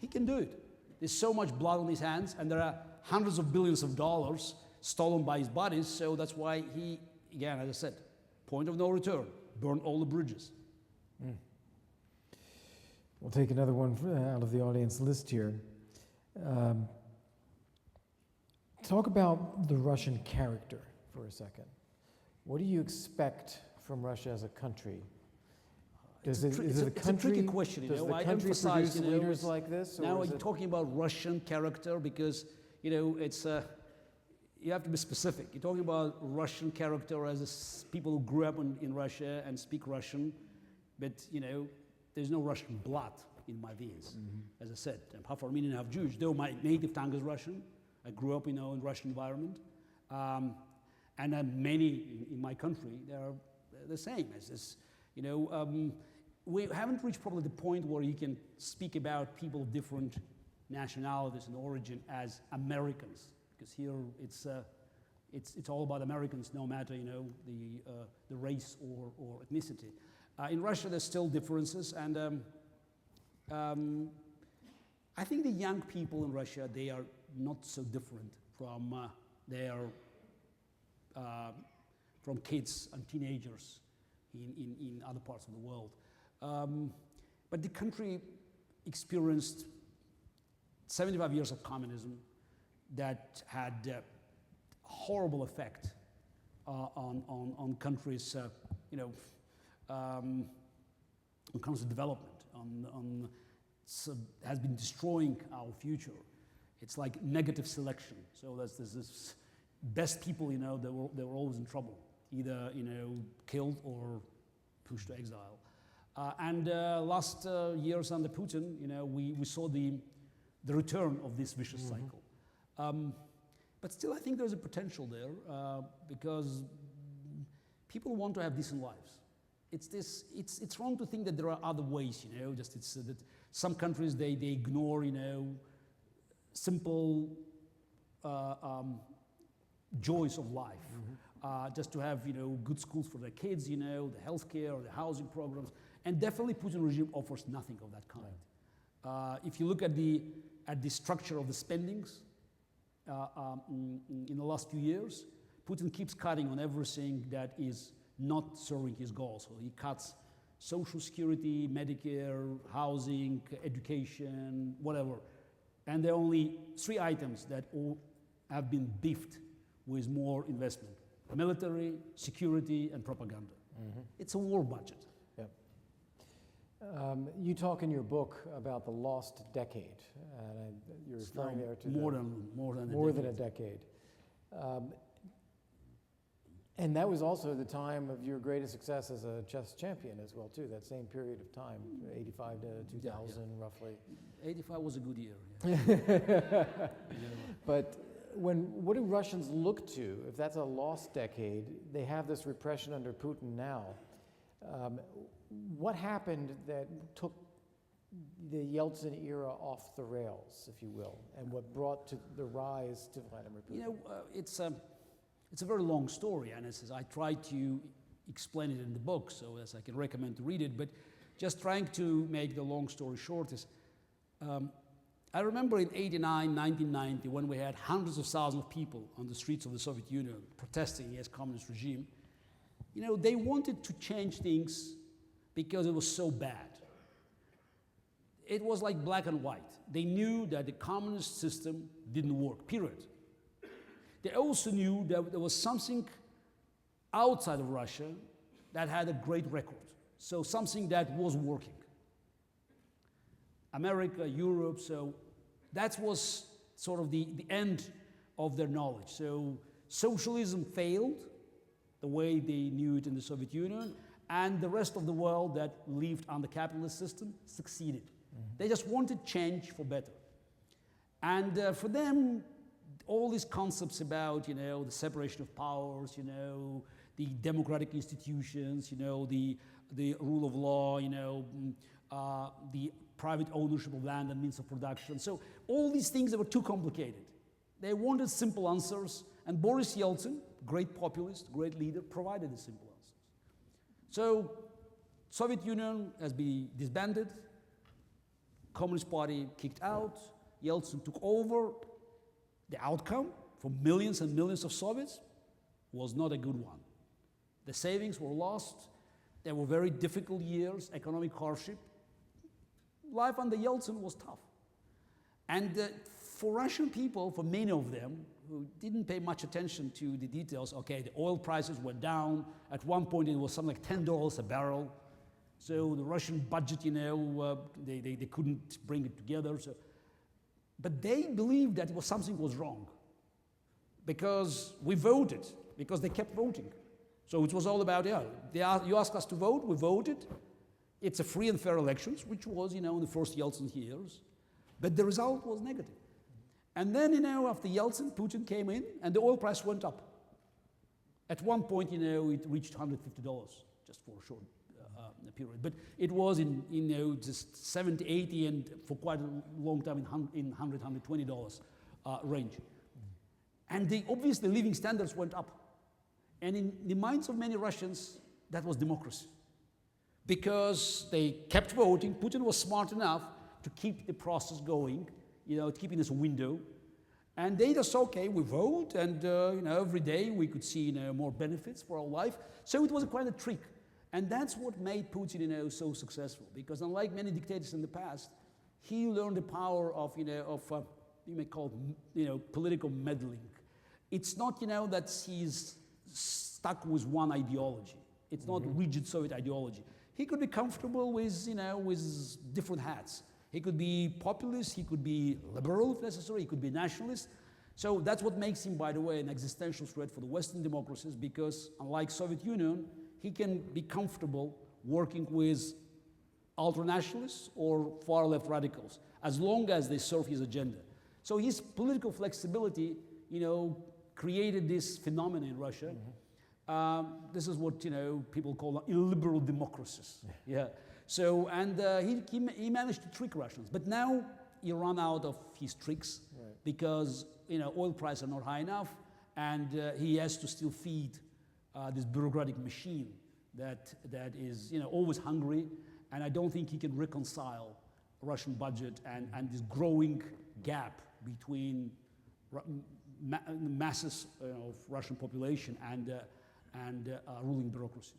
he can do it. There's so much blood on his hands, and there are hundreds of billions of dollars stolen by his bodies, so that's why he, again, as I said, point of no return, burn all the bridges. We'll take another one out of the audience list here. Talk about the Russian character for a second. What do you expect from Russia as a country? Is it a country? It's a tricky question. Does the country produce leaders like this? Now you're talking about Russian character because it's you have to be specific. You're talking about Russian character as people who grew up in Russia and speak Russian, but there's no Russian blood in my veins. As I said, I'm half Armenian, half Jewish. Though my native tongue is Russian, I grew up in Russian environment, and many in my country they are the same. As this, we haven't reached probably the point where you can speak about people of different nationalities and origin as Americans, because here it's all about Americans, no matter the race or ethnicity. In Russia, there's still differences, and I think the young people in Russia, they are not so different from from kids and teenagers in other parts of the world. But the country experienced 75 years of communism that had a horrible effect on countries' when it comes to development, has been destroying our future. It's like negative selection. So there's this best people, they were always in trouble, either killed or pushed to exile. Last years under Putin, we saw the return of this vicious cycle. But still, I think there's a potential there because people want to have decent lives. It's wrong to think that there are other ways, that some countries they ignore, simple joys of life, just to have good schools for their kids, the healthcare, the housing programs, and definitely Putin regime offers nothing of that kind. If you look at the structure of the spendings in the last few years, Putin keeps cutting on everything that is not serving his goals. So he cuts social security, Medicare, housing, education, whatever. And there are only 3 items that all have been beefed with more investment: military, security, and propaganda. It's a war budget. Yep. You talk in your book about the lost decade. You're referring there to more than a decade. And that was also the time of your greatest success as a chess champion as well, too, that same period of time, 85 to 2000, roughly. 85 was a good year. Yeah. But what do Russians look to? If that's a lost decade, they have this repression under Putin now. What happened that took the Yeltsin era off the rails, if you will, and what brought to the rise to Vladimir Putin? It's a very long story, and I try to explain it in the book, so as I can recommend to read it, but just trying to make the long story short is, I remember in 89, 1990, when we had hundreds of thousands of people on the streets of the Soviet Union protesting against communist regime, they wanted to change things because it was so bad. It was like black and white. They knew that the communist system didn't work, period. They also knew that there was something outside of Russia that had a great record, so something that was working. America, Europe, so that was sort of the end of their knowledge. So socialism failed the way they knew it in the Soviet Union, and the rest of the world that lived on the capitalist system succeeded. They just wanted change for better. And for them, all these concepts about, the separation of powers, the democratic institutions, the rule of law, the private ownership of land and means of production. So all these things that were too complicated. They wanted simple answers, and Boris Yeltsin, great populist, great leader, provided the simple answers. So Soviet Union has been disbanded, Communist Party kicked out, Yeltsin took over. The outcome for millions and millions of Soviets was not a good one. The savings were lost. There were very difficult years, economic hardship. Life under Yeltsin was tough. And for Russian people, for many of them, who didn't pay much attention to the details, okay, the oil prices went down. At one point, it was something like $10 a barrel. So the Russian budget, they couldn't bring it together. But they believed that something was wrong because we voted, because they kept voting. So it was all about, you asked us to vote, we voted. It's a free and fair elections, which was, in the first Yeltsin years. But the result was negative. And then, after Yeltsin, Putin came in, and the oil price went up. At one point, it reached $150 just for a short period. But it was in just 70, 80, and for quite a long time in $100, $120 range. And obviously living standards went up. And in the minds of many Russians, that was democracy. Because they kept voting, Putin was smart enough to keep the process going, to keep in this window. And they just, okay, we vote, and every day we could see more benefits for our life. So it was quite a trick. And that's what made Putin, so successful. Because unlike many dictators in the past, he learned the power of, you may call it, political meddling. It's not, that he's stuck with one ideology. It's not rigid Soviet ideology. He could be comfortable with, with different hats. He could be populist, he could be liberal if necessary, he could be nationalist. So that's what makes him, by the way, an existential threat for the Western democracies, because unlike Soviet Union, he can be comfortable working with ultranationalists or far-left radicals, as long as they serve his agenda. So his political flexibility, created this phenomenon in Russia. This is what people call illiberal democracies. Yeah. So and he managed to trick Russians, but now he ran out of his tricks because oil prices are not high enough, and he has to still feed this bureaucratic machine that is always hungry, and I don't think he can reconcile Russian budget and this growing gap between masses of Russian population and ruling bureaucracy.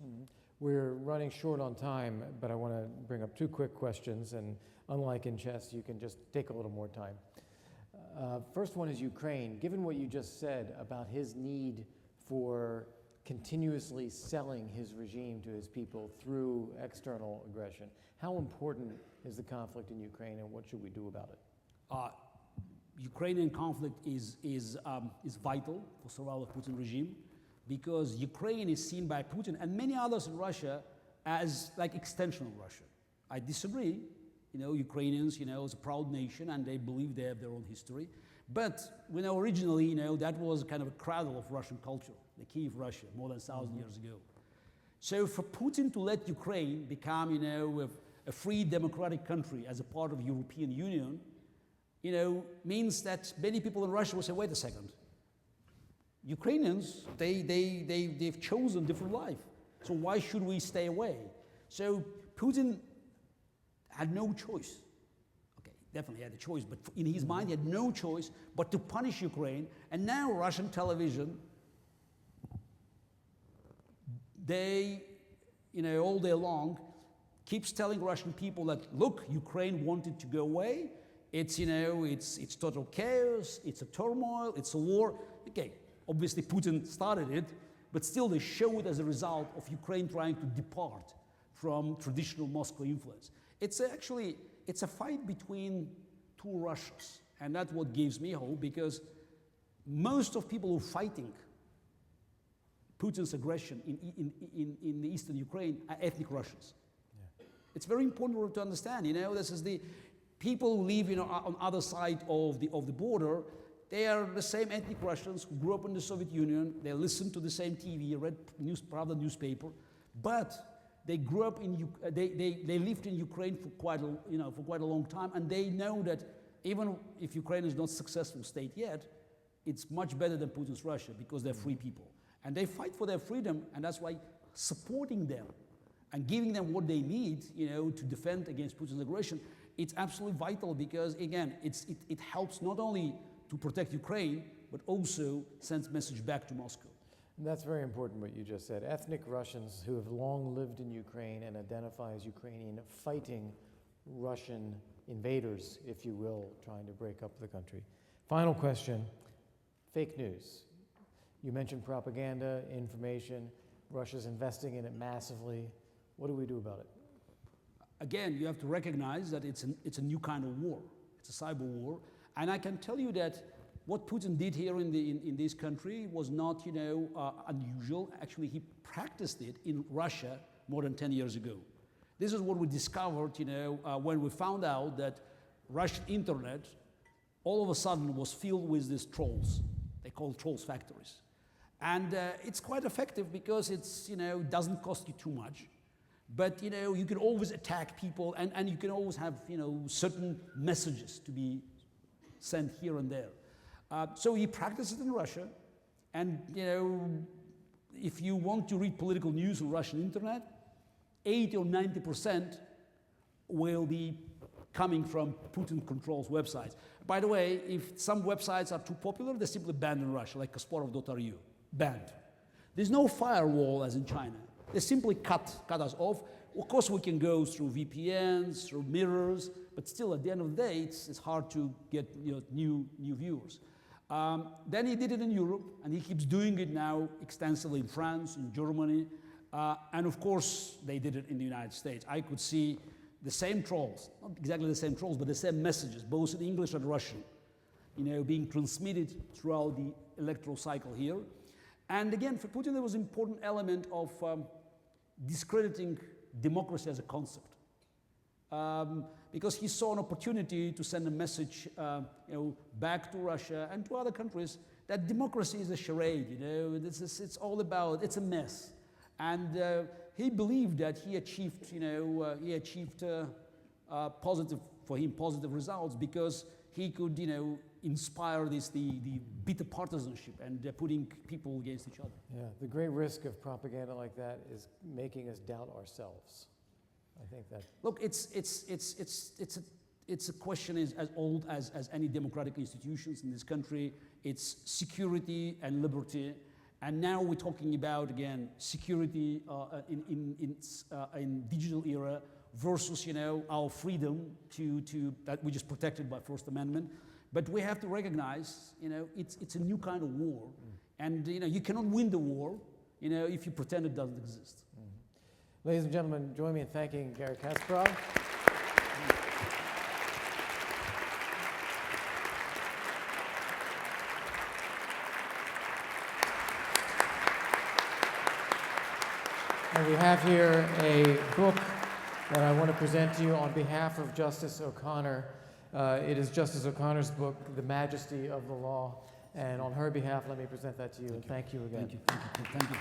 We're running short on time, but I want to bring up two quick questions, and unlike in chess, you can just take a little more time. First one is Ukraine. Given what you just said about his need for continuously selling his regime to his people through external aggression, how important is the conflict in Ukraine, and what should we do about it? Ukrainian conflict is vital for survival of Putin regime, because Ukraine is seen by Putin and many others in Russia as like extension of Russia. I disagree. Ukrainians, is a proud nation, and they believe they have their own history. But originally, that was kind of a cradle of Russian culture, the key of Russia, more than 1,000 years ago. So for Putin to let Ukraine become, a free democratic country as a part of European Union, means that many people in Russia will say, wait a second, Ukrainians, they've chosen different life. So why should we stay away? So Putin had no choice. Okay, definitely had a choice, but in his mind he had no choice but to punish Ukraine. And now Russian television, they, all day long, keeps telling Russian people that, look, Ukraine wanted to go away. It's, it's total chaos, it's a turmoil, it's a war. Okay, obviously Putin started it, but still they show it as a result of Ukraine trying to depart from traditional Moscow influence. It's a fight between two Russias, and that's what gives me hope, because most of people who are fighting Putin's aggression in the eastern Ukraine are ethnic Russians. Yeah. It's very important to understand, this is the people who live on other side of the border. They are the same ethnic Russians who grew up in the Soviet Union. They listen to the same TV, read part of the newspaper, but they grew up they lived in Ukraine for quite a long time, and they know that even if Ukraine is not a successful state yet, it's much better than Putin's Russia, because they're free people. And they fight for their freedom, and that's why supporting them and giving them what they need, to defend against Putin's aggression, it's absolutely vital, because again, it helps not only to protect Ukraine, but also sends message back to Moscow. And that's very important what you just said. Ethnic Russians who have long lived in Ukraine and identify as Ukrainian fighting Russian invaders, if you will, trying to break up the country. Final question, fake news. You mentioned propaganda, information. Russia's investing in it massively. What do we do about it? Again, you have to recognize that it's a new kind of war. It's a cyber war. And I can tell you that what Putin did here in this country was not, unusual. Actually, he practiced it in Russia more than 10 years ago. This is what we discovered, when we found out that Russian internet all of a sudden was filled with these trolls. They call trolls factories. And it's quite effective, because it's, doesn't cost you too much. But, you can always attack people, and you can always have, certain messages to be sent here and there. So he practiced it in Russia, and if you want to read political news on Russian internet, 80 or 90% will be coming from Putin-controlled websites. By the way, if some websites are too popular, they're simply banned in Russia, like Kasparov.ru, banned. There's no firewall as in China. They simply cut us off. Of course, we can go through VPNs, through mirrors, but still, at the end of the day, it's hard to get new viewers. Then he did it in Europe, and he keeps doing it now extensively in France, in Germany. And of course, they did it in the United States. I could see the same trolls, not exactly the same trolls, but the same messages, both in English and Russian, being transmitted throughout the electoral cycle here. And again, for Putin, there was an important element of discrediting democracy as a concept. Because he saw an opportunity to send a message back to Russia and to other countries that democracy is a charade, it's all about, it's a mess. And he believed that he achieved, positive results because he could, inspire the bitter partisanship and putting people against each other. Yeah, the great risk of propaganda like that is making us doubt ourselves. I think that. Look, it's a question as old as any democratic institutions in this country. It's security and liberty. And now we're talking about, again, security in digital era versus, our freedom that which is protected by First Amendment. But we have to recognize, it's a new kind of war. And, you cannot win the war, if you pretend it doesn't exist. Ladies and gentlemen, join me in thanking Garry Kasparov. And we have here a book that I want to present to you on behalf of Justice O'Connor. It is Justice O'Connor's book, The Majesty of the Law. And on her behalf, let me present that to you. And thank you again. Thank you.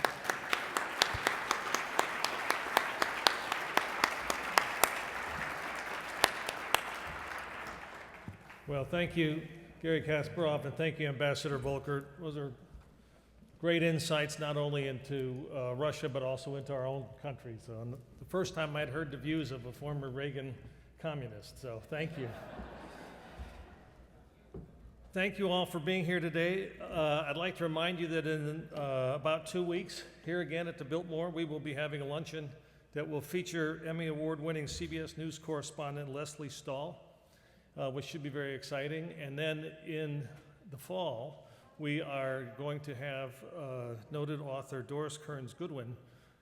Well, thank you, Garry Kasparov, and thank you, Ambassador Volker. Those are great insights not only into Russia, but also into our own country. So the first time I'd heard the views of a former Reagan communist, so thank you. Thank you all for being here today. I'd like to remind you that in about 2 weeks, here again at the Biltmore, we will be having a luncheon that will feature Emmy Award-winning CBS News correspondent Leslie Stahl, which should be very exciting. And then in the fall, we are going to have noted author Doris Kearns Goodwin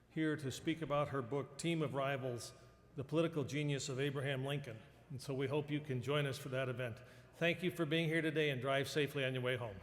here to speak about her book, Team of Rivals, The Political Genius of Abraham Lincoln. And so we hope you can join us for that event. Thank you for being here today, and drive safely on your way home.